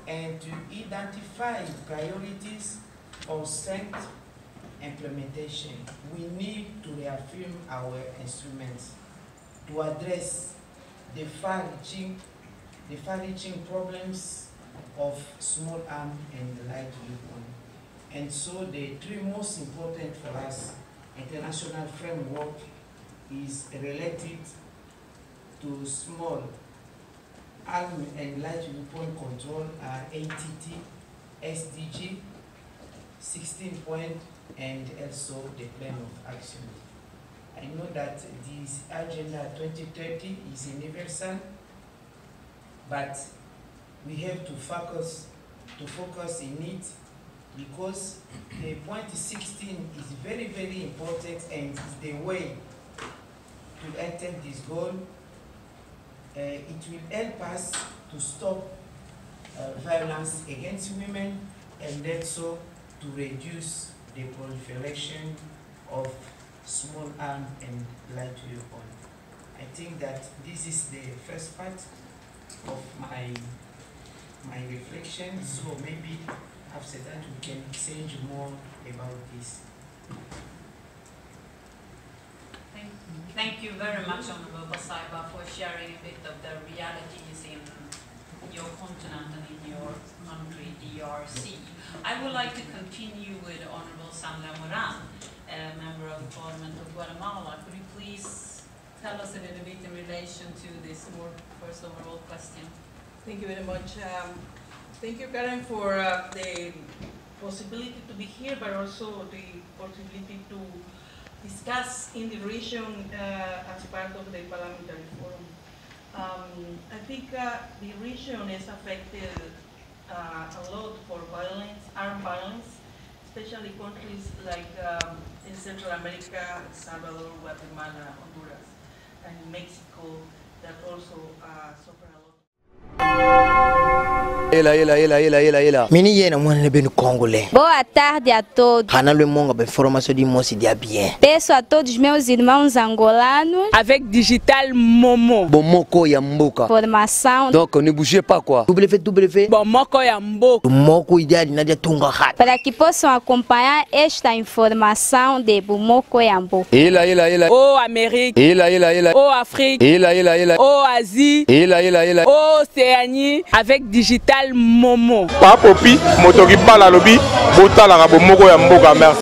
and to identify priorities for strength implementation. We need to reaffirm our instruments to address the far-reaching problems of small arms and light weapons. And so the three most important for us international framework is related to small arm and light weapon control are ATT, SDG, 16 point, and also the plan of action. I know that this Agenda 2030 is universal, but we have to focus in it because the point 16 is very, very important and is the way to attain this goal. It will help us to stop violence against women and also to reduce the proliferation of small arm and light weapon. I think that this is the first part of my reflection, so maybe after that we can exchange more about this. Thank you very much, Honorable Bazaiba, for sharing a bit of the realities in your continent and in your country, DRC. I would like to continue with Honorable Sandra Moran, Member of Parliament of Guatemala. Could you please tell us a little bit in relation to this more first overall question? Thank you very much. Thank you, Karen, for the possibility to be here, but also the possibility to discuss in the region as part of the parliamentary forum. I think the region is affected a lot for violence, armed violence, especially countries like in Central America, El Salvador, Guatemala, Honduras, and Mexico that also suffer a lot. Mini yena mwana benu congolais. Boa tarde a todos. Hanalo monga be formação de moço dia bien. Peço a todos meus irmãos angolanos avec digital Momo. BOMOKO ya MBOKA. Formação. Donc ne bougez pas quoi. www. BOMOKO ya MBOKA. BOMOKO ideal nadia tunga hat. Para que possam acompanhar esta informação de BOMOKO ya MBOKA. Oh Amérique. Oh Afrique. Oh Asie. Oh Océanie avec digital Momo. Papopi, motoki bala lobi, botala ka BOMOKO ya MBOKA, merci.